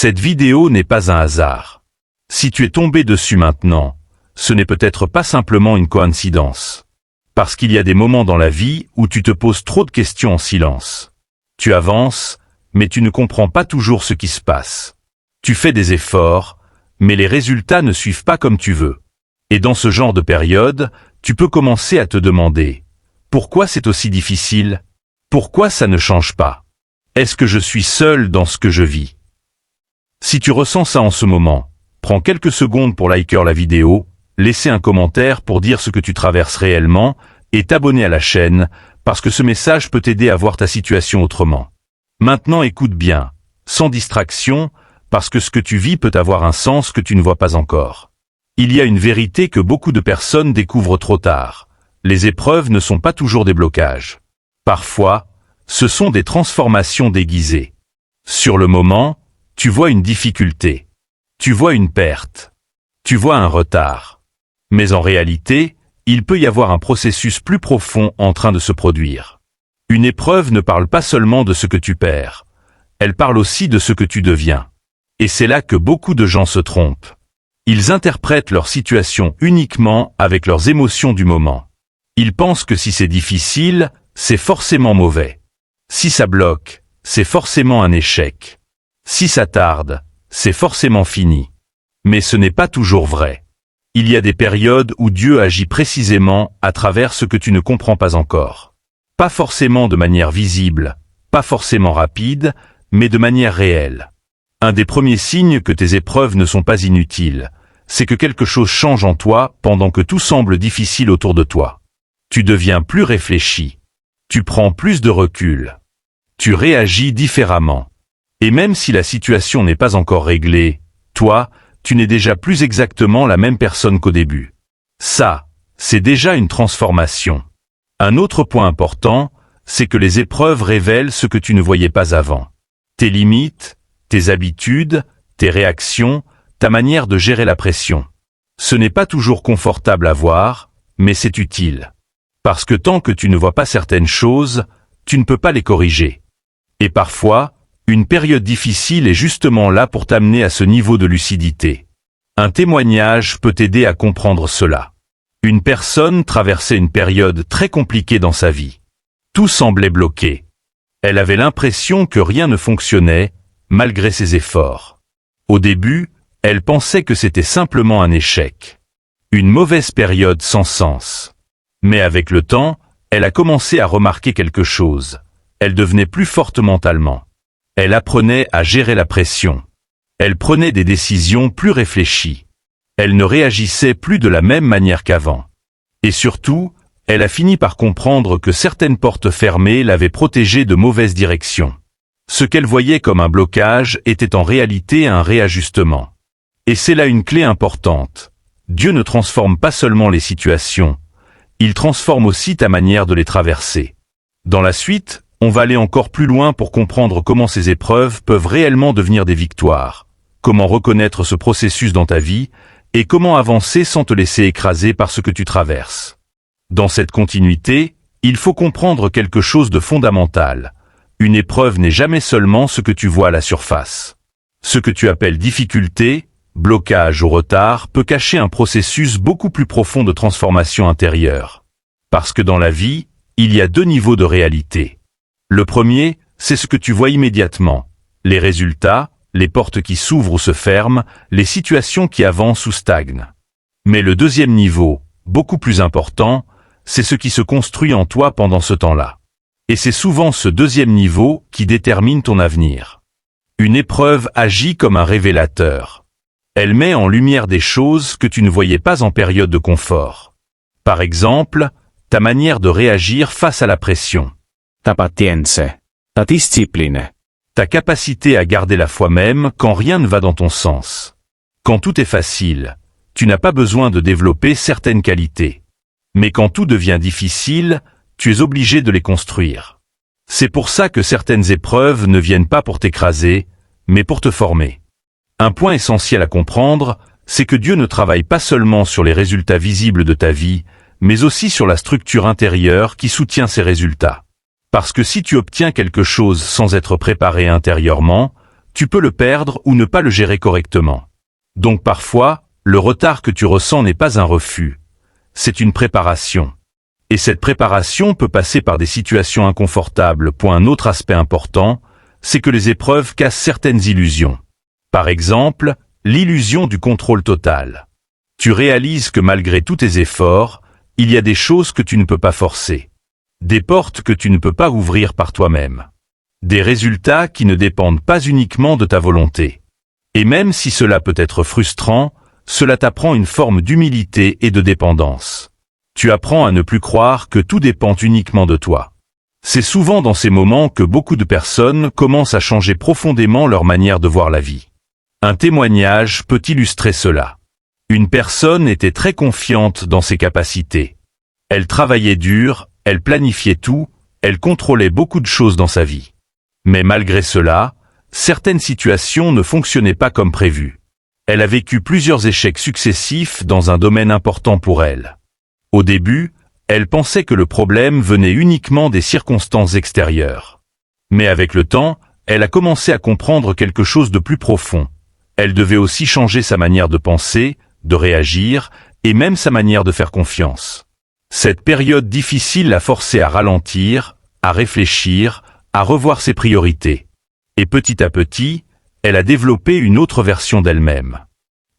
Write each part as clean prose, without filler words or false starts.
Cette vidéo n'est pas un hasard. Si tu es tombé dessus maintenant, ce n'est peut-être pas simplement une coïncidence. Parce qu'il y a des moments dans la vie où tu te poses trop de questions en silence. Tu avances, mais tu ne comprends pas toujours ce qui se passe. Tu fais des efforts, mais les résultats ne suivent pas comme tu veux. Et dans ce genre de période, tu peux commencer à te demander « Pourquoi c'est aussi difficile ? Pourquoi ça ne change pas ? Est-ce que je suis seul dans ce que je vis ?» Si tu ressens ça en ce moment, prends quelques secondes pour liker la vidéo, laisser un commentaire pour dire ce que tu traverses réellement et t'abonner à la chaîne parce que ce message peut t'aider à voir ta situation autrement. Maintenant écoute bien, sans distraction, parce que ce que tu vis peut avoir un sens que tu ne vois pas encore. Il y a une vérité que beaucoup de personnes découvrent trop tard. Les épreuves ne sont pas toujours des blocages. Parfois, ce sont des transformations déguisées. Sur le moment, tu vois une difficulté. Tu vois une perte. Tu vois un retard. Mais en réalité, il peut y avoir un processus plus profond en train de se produire. Une épreuve ne parle pas seulement de ce que tu perds. Elle parle aussi de ce que tu deviens. Et c'est là que beaucoup de gens se trompent. Ils interprètent leur situation uniquement avec leurs émotions du moment. Ils pensent que si c'est difficile, c'est forcément mauvais. Si ça bloque, c'est forcément un échec. Si ça tarde, c'est forcément fini. Mais ce n'est pas toujours vrai. Il y a des périodes où Dieu agit précisément à travers ce que tu ne comprends pas encore. Pas forcément de manière visible, pas forcément rapide, mais de manière réelle. Un des premiers signes que tes épreuves ne sont pas inutiles, c'est que quelque chose change en toi pendant que tout semble difficile autour de toi. Tu deviens plus réfléchi. Tu prends plus de recul. Tu réagis différemment. Et même si la situation n'est pas encore réglée, toi, tu n'es déjà plus exactement la même personne qu'au début. Ça, c'est déjà une transformation. Un autre point important, c'est que les épreuves révèlent ce que tu ne voyais pas avant. Tes limites, tes habitudes, tes réactions, ta manière de gérer la pression. Ce n'est pas toujours confortable à voir, mais c'est utile. Parce que tant que tu ne vois pas certaines choses, tu ne peux pas les corriger. Et parfois, une période difficile est justement là pour t'amener à ce niveau de lucidité. Un témoignage peut t'aider à comprendre cela. Une personne traversait une période très compliquée dans sa vie. Tout semblait bloqué. Elle avait l'impression que rien ne fonctionnait, malgré ses efforts. Au début, elle pensait que c'était simplement un échec. Une mauvaise période sans sens. Mais avec le temps, elle a commencé à remarquer quelque chose. Elle devenait plus forte mentalement. Elle apprenait à gérer la pression. Elle prenait des décisions plus réfléchies. Elle ne réagissait plus de la même manière qu'avant. Et surtout, elle a fini par comprendre que certaines portes fermées l'avaient protégée de mauvaises directions. Ce qu'elle voyait comme un blocage était en réalité un réajustement. Et c'est là une clé importante. Dieu ne transforme pas seulement les situations, il transforme aussi ta manière de les traverser. Dans la suite, on va aller encore plus loin pour comprendre comment ces épreuves peuvent réellement devenir des victoires, comment reconnaître ce processus dans ta vie, et comment avancer sans te laisser écraser par ce que tu traverses. Dans cette continuité, il faut comprendre quelque chose de fondamental. Une épreuve n'est jamais seulement ce que tu vois à la surface. Ce que tu appelles difficulté, blocage ou retard peut cacher un processus beaucoup plus profond de transformation intérieure. Parce que dans la vie, il y a deux niveaux de réalité. Le premier, c'est ce que tu vois immédiatement. Les résultats, les portes qui s'ouvrent ou se ferment, les situations qui avancent ou stagnent. Mais le deuxième niveau, beaucoup plus important, c'est ce qui se construit en toi pendant ce temps-là. Et c'est souvent ce deuxième niveau qui détermine ton avenir. Une épreuve agit comme un révélateur. Elle met en lumière des choses que tu ne voyais pas en période de confort. Par exemple, ta manière de réagir face à la pression. Ta pazienza, ta discipline. Ta capacité à garder la foi même quand rien ne va dans ton sens. Quand tout est facile, tu n'as pas besoin de développer certaines qualités. Mais quand tout devient difficile, tu es obligé de les construire. C'est pour ça que certaines épreuves ne viennent pas pour t'écraser, mais pour te former. Un point essentiel à comprendre, c'est que Dieu ne travaille pas seulement sur les résultats visibles de ta vie, mais aussi sur la structure intérieure qui soutient ces résultats. Parce que si tu obtiens quelque chose sans être préparé intérieurement, tu peux le perdre ou ne pas le gérer correctement. Donc parfois, le retard que tu ressens n'est pas un refus, c'est une préparation. Et cette préparation peut passer par des situations inconfortables. Un autre aspect important, c'est que les épreuves cassent certaines illusions. Par exemple, l'illusion du contrôle total. Tu réalises que malgré tous tes efforts, il y a des choses que tu ne peux pas forcer. Des portes que tu ne peux pas ouvrir par toi-même. Des résultats qui ne dépendent pas uniquement de ta volonté. Et même si cela peut être frustrant, cela t'apprend une forme d'humilité et de dépendance. Tu apprends à ne plus croire que tout dépend uniquement de toi. C'est souvent dans ces moments que beaucoup de personnes commencent à changer profondément leur manière de voir la vie. Un témoignage peut illustrer cela. Une personne était très confiante dans ses capacités. Elle travaillait dur, elle planifiait tout, elle contrôlait beaucoup de choses dans sa vie. Mais malgré cela, certaines situations ne fonctionnaient pas comme prévu. Elle a vécu plusieurs échecs successifs dans un domaine important pour elle. Au début, elle pensait que le problème venait uniquement des circonstances extérieures. Mais avec le temps, elle a commencé à comprendre quelque chose de plus profond. Elle devait aussi changer sa manière de penser, de réagir, et même sa manière de faire confiance. Cette période difficile l'a forcée à ralentir, à réfléchir, à revoir ses priorités. Et petit à petit, elle a développé une autre version d'elle-même.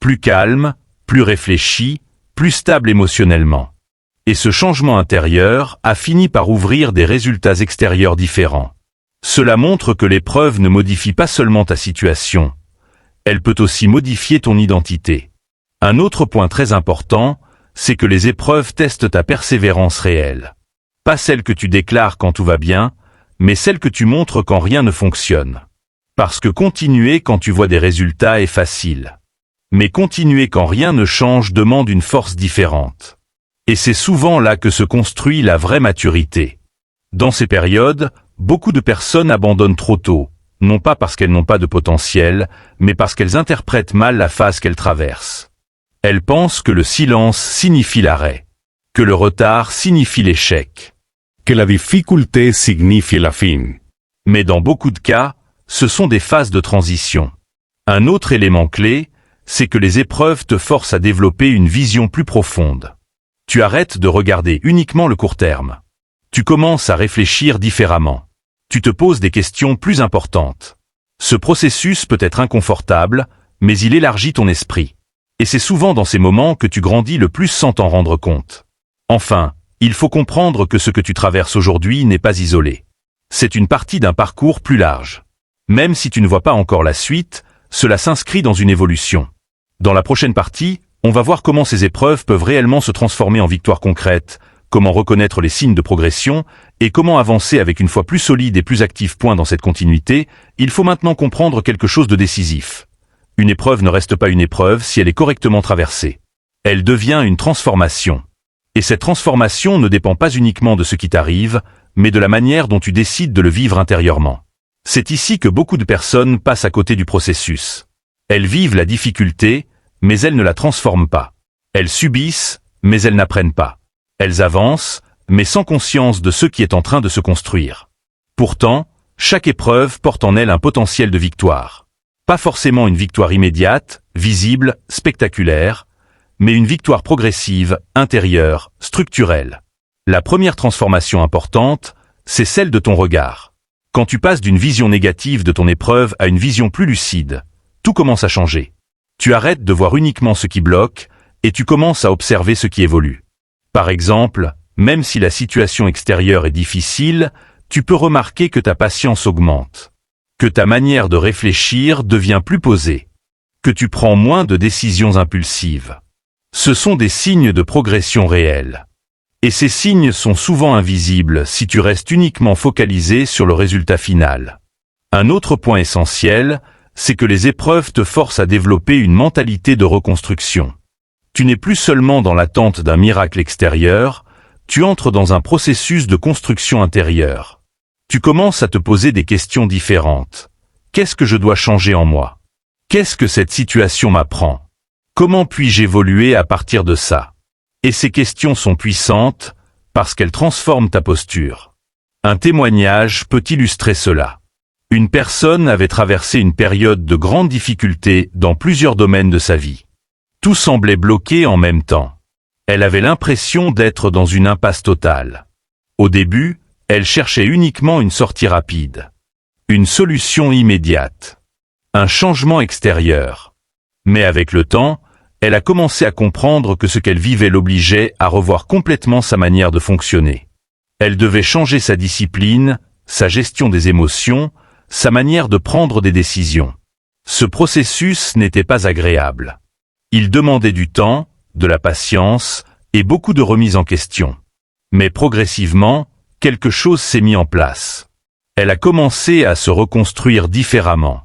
Plus calme, plus réfléchie, plus stable émotionnellement. Et ce changement intérieur a fini par ouvrir des résultats extérieurs différents. Cela montre que l'épreuve ne modifie pas seulement ta situation, elle peut aussi modifier ton identité. Un autre point très important, c'est que les épreuves testent ta persévérance réelle. Pas celle que tu déclares quand tout va bien, mais celle que tu montres quand rien ne fonctionne. Parce que continuer quand tu vois des résultats est facile. Mais continuer quand rien ne change demande une force différente. Et c'est souvent là que se construit la vraie maturité. Dans ces périodes, beaucoup de personnes abandonnent trop tôt, non pas parce qu'elles n'ont pas de potentiel, mais parce qu'elles interprètent mal la phase qu'elles traversent. Elles pensent que le silence signifie l'arrêt, que le retard signifie l'échec, que la difficulté signifie la fin. Mais dans beaucoup de cas, ce sont des phases de transition. Un autre élément clé, c'est que les épreuves te forcent à développer une vision plus profonde. Tu arrêtes de regarder uniquement le court terme. Tu commences à réfléchir différemment. Tu te poses des questions plus importantes. Ce processus peut être inconfortable, mais il élargit ton esprit. Et c'est souvent dans ces moments que tu grandis le plus sans t'en rendre compte. Enfin, il faut comprendre que ce que tu traverses aujourd'hui n'est pas isolé. C'est une partie d'un parcours plus large. Même si tu ne vois pas encore la suite, cela s'inscrit dans une évolution. Dans la prochaine partie, on va voir comment ces épreuves peuvent réellement se transformer en victoires concrètes, comment reconnaître les signes de progression, et comment avancer avec une foi plus solide et plus active. Dans cette continuité, il faut maintenant comprendre quelque chose de décisif. Une épreuve ne reste pas une épreuve si elle est correctement traversée. Elle devient une transformation. Et cette transformation ne dépend pas uniquement de ce qui t'arrive, mais de la manière dont tu décides de le vivre intérieurement. C'est ici que beaucoup de personnes passent à côté du processus. Elles vivent la difficulté, mais elles ne la transforment pas. Elles subissent, mais elles n'apprennent pas. Elles avancent, mais sans conscience de ce qui est en train de se construire. Pourtant, chaque épreuve porte en elle un potentiel de victoire. Pas forcément une victoire immédiate, visible, spectaculaire, mais une victoire progressive, intérieure, structurelle. La première transformation importante, c'est celle de ton regard. Quand tu passes d'une vision négative de ton épreuve à une vision plus lucide, tout commence à changer. Tu arrêtes de voir uniquement ce qui bloque, et tu commences à observer ce qui évolue. Par exemple, même si la situation extérieure est difficile, tu peux remarquer que ta patience augmente, que ta manière de réfléchir devient plus posée, que tu prends moins de décisions impulsives. Ce sont des signes de progression réelle. Et ces signes sont souvent invisibles si tu restes uniquement focalisé sur le résultat final. Un autre point essentiel, c'est que les épreuves te forcent à développer une mentalité de reconstruction. Tu n'es plus seulement dans l'attente d'un miracle extérieur, tu entres dans un processus de construction intérieure. Tu commences à te poser des questions différentes. Qu'est-ce que je dois changer en moi? Qu'est-ce que cette situation m'apprend? Comment puis-je évoluer à partir de ça? Et ces questions sont puissantes, parce qu'elles transforment ta posture. Un témoignage peut illustrer cela. Une personne avait traversé une période de grande difficulté dans plusieurs domaines de sa vie. Tout semblait bloqué en même temps. Elle avait l'impression d'être dans une impasse totale. Au début, elle cherchait uniquement une sortie rapide. Une solution immédiate. Un changement extérieur. Mais avec le temps, elle a commencé à comprendre que ce qu'elle vivait l'obligeait à revoir complètement sa manière de fonctionner. Elle devait changer sa discipline, sa gestion des émotions, sa manière de prendre des décisions. Ce processus n'était pas agréable. Il demandait du temps, de la patience et beaucoup de remise en question. Mais progressivement, quelque chose s'est mis en place. Elle a commencé à se reconstruire différemment.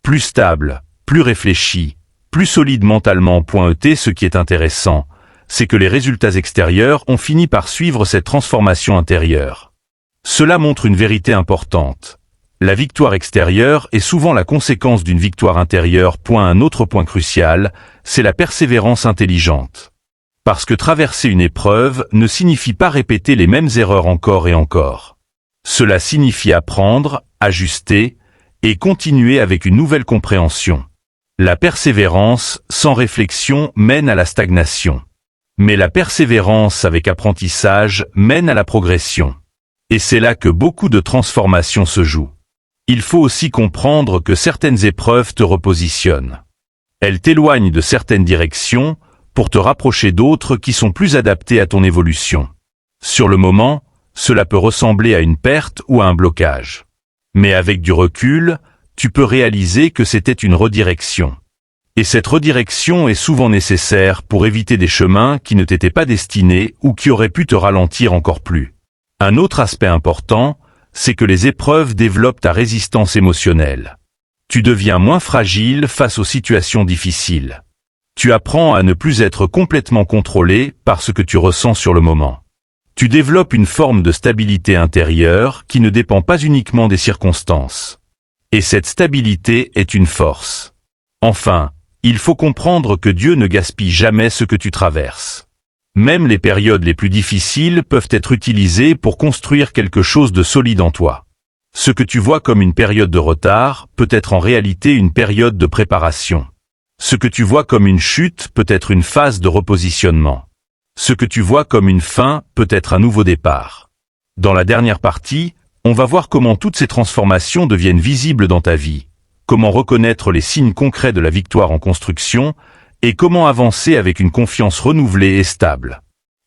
Plus stable, plus réfléchie, plus solide mentalement. Ce qui est intéressant, c'est que les résultats extérieurs ont fini par suivre cette transformation intérieure. Cela montre une vérité importante. La victoire extérieure est souvent la conséquence d'une victoire intérieure. Un autre point crucial, c'est la persévérance intelligente. Parce que traverser une épreuve ne signifie pas répéter les mêmes erreurs encore et encore. Cela signifie apprendre, ajuster et continuer avec une nouvelle compréhension. La persévérance sans réflexion mène à la stagnation. Mais la persévérance avec apprentissage mène à la progression. Et c'est là que beaucoup de transformations se jouent. Il faut aussi comprendre que certaines épreuves te repositionnent. Elles t'éloignent de certaines directions pour te rapprocher d'autres qui sont plus adaptées à ton évolution. Sur le moment, cela peut ressembler à une perte ou à un blocage. Mais avec du recul, tu peux réaliser que c'était une redirection. Et cette redirection est souvent nécessaire pour éviter des chemins qui ne t'étaient pas destinés ou qui auraient pu te ralentir encore plus. Un autre aspect important, c'est que les épreuves développent ta résistance émotionnelle. Tu deviens moins fragile face aux situations difficiles. Tu apprends à ne plus être complètement contrôlé par ce que tu ressens sur le moment. Tu développes une forme de stabilité intérieure qui ne dépend pas uniquement des circonstances. Et cette stabilité est une force. Enfin, il faut comprendre que Dieu ne gaspille jamais ce que tu traverses. Même les périodes les plus difficiles peuvent être utilisées pour construire quelque chose de solide en toi. Ce que tu vois comme une période de retard peut être en réalité une période de préparation. Ce que tu vois comme une chute peut être une phase de repositionnement. Ce que tu vois comme une fin peut être un nouveau départ. Dans la dernière partie, on va voir comment toutes ces transformations deviennent visibles dans ta vie, comment reconnaître les signes concrets de la victoire en construction, et comment avancer avec une confiance renouvelée et stable.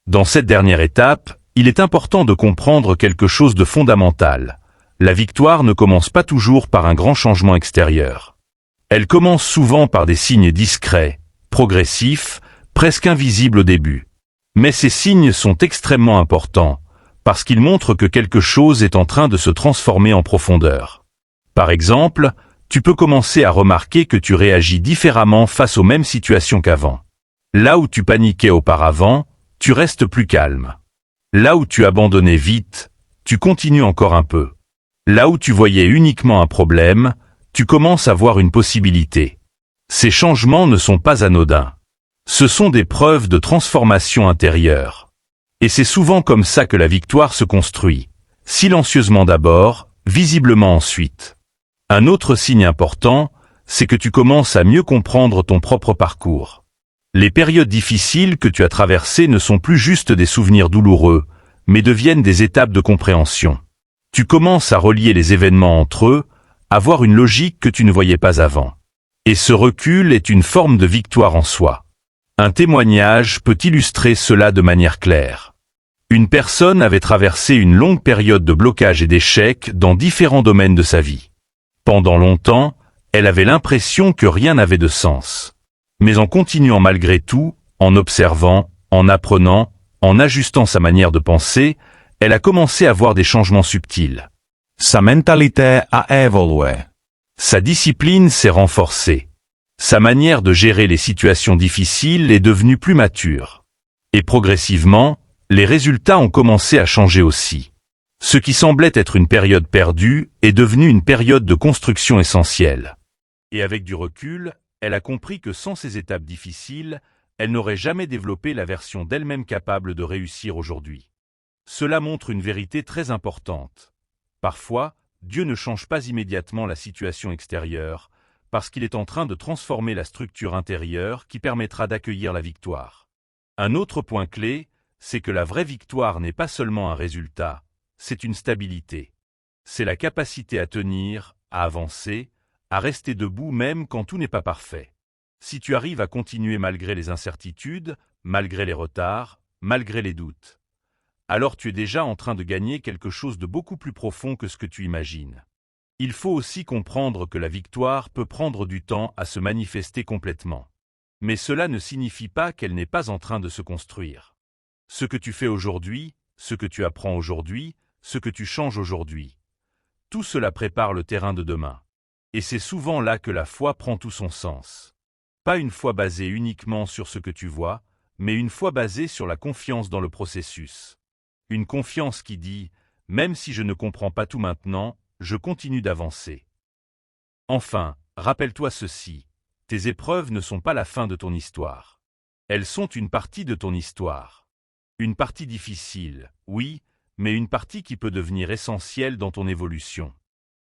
Dans cette dernière étape, il est important de comprendre quelque chose de fondamental. La victoire ne commence pas toujours par un grand changement extérieur. Elle commence souvent par des signes discrets, progressifs, presque invisibles au début. Mais ces signes sont extrêmement importants, parce qu'ils montrent que quelque chose est en train de se transformer en profondeur. Par exemple, tu peux commencer à remarquer que tu réagis différemment face aux mêmes situations qu'avant. Là où tu paniquais auparavant, tu restes plus calme. Là où tu abandonnais vite, tu continues encore un peu. Là où tu voyais uniquement un problème, tu commences à voir une possibilité. Ces changements ne sont pas anodins. Ce sont des preuves de transformation intérieure. Et c'est souvent comme ça que la victoire se construit. Silencieusement d'abord, visiblement ensuite. Un autre signe important, c'est que tu commences à mieux comprendre ton propre parcours. Les périodes difficiles que tu as traversées ne sont plus juste des souvenirs douloureux, mais deviennent des étapes de compréhension. Tu commences à relier les événements entre eux, à voir une logique que tu ne voyais pas avant. Et ce recul est une forme de victoire en soi. Un témoignage peut illustrer cela de manière claire. Une personne avait traversé une longue période de blocage et d'échec dans différents domaines de sa vie. Pendant longtemps, elle avait l'impression que rien n'avait de sens. Mais en continuant malgré tout, en observant, en apprenant, en ajustant sa manière de penser, elle a commencé à voir des changements subtils. Sa mentalité a évolué. Sa discipline s'est renforcée. Sa manière de gérer les situations difficiles est devenue plus mature. Et progressivement, les résultats ont commencé à changer aussi. Ce qui semblait être une période perdue est devenu une période de construction essentielle. Et avec du recul, elle a compris que sans ces étapes difficiles, elle n'aurait jamais développé la version d'elle-même capable de réussir aujourd'hui. Cela montre une vérité très importante. Parfois, Dieu ne change pas immédiatement la situation extérieure, parce qu'il est en train de transformer la structure intérieure qui permettra d'accueillir la victoire. Un autre point clé, c'est que la vraie victoire n'est pas seulement un résultat, c'est une stabilité. C'est la capacité à tenir, à avancer, à rester debout même quand tout n'est pas parfait. Si tu arrives à continuer malgré les incertitudes, malgré les retards, malgré les doutes, alors tu es déjà en train de gagner quelque chose de beaucoup plus profond que ce que tu imagines. Il faut aussi comprendre que la victoire peut prendre du temps à se manifester complètement. Mais cela ne signifie pas qu'elle n'est pas en train de se construire. Ce que tu fais aujourd'hui, ce que tu apprends aujourd'hui, ce que tu changes aujourd'hui, tout cela prépare le terrain de demain. Et c'est souvent là que la foi prend tout son sens. Pas une foi basée uniquement sur ce que tu vois, mais une foi basée sur la confiance dans le processus. Une confiance qui dit « Même si je ne comprends pas tout maintenant, je continue d'avancer. » Enfin, rappelle-toi ceci, tes épreuves ne sont pas la fin de ton histoire. Elles sont une partie de ton histoire. Une partie difficile, oui, mais une partie qui peut devenir essentielle dans ton évolution.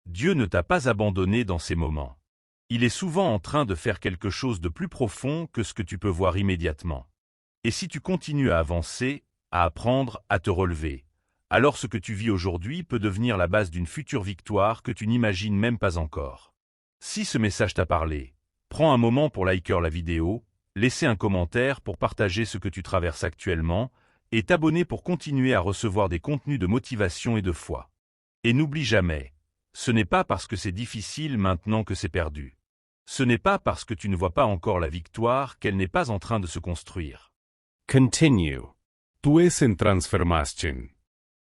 Dieu ne t'a pas abandonné dans ces moments. Il est souvent en train de faire quelque chose de plus profond que ce que tu peux voir immédiatement. Et si tu continues à avancer, à apprendre, à te relever, alors ce que tu vis aujourd'hui peut devenir la base d'une future victoire que tu n'imagines même pas encore. Si ce message t'a parlé, prends un moment pour liker la vidéo, laisser un commentaire pour partager ce que tu traverses actuellement, et t'abonner pour continuer à recevoir des contenus de motivation et de foi. Et n'oublie jamais, ce n'est pas parce que c'est difficile maintenant que c'est perdu. Ce n'est pas parce que tu ne vois pas encore la victoire qu'elle n'est pas en train de se construire. Continue. Tu es en transformación.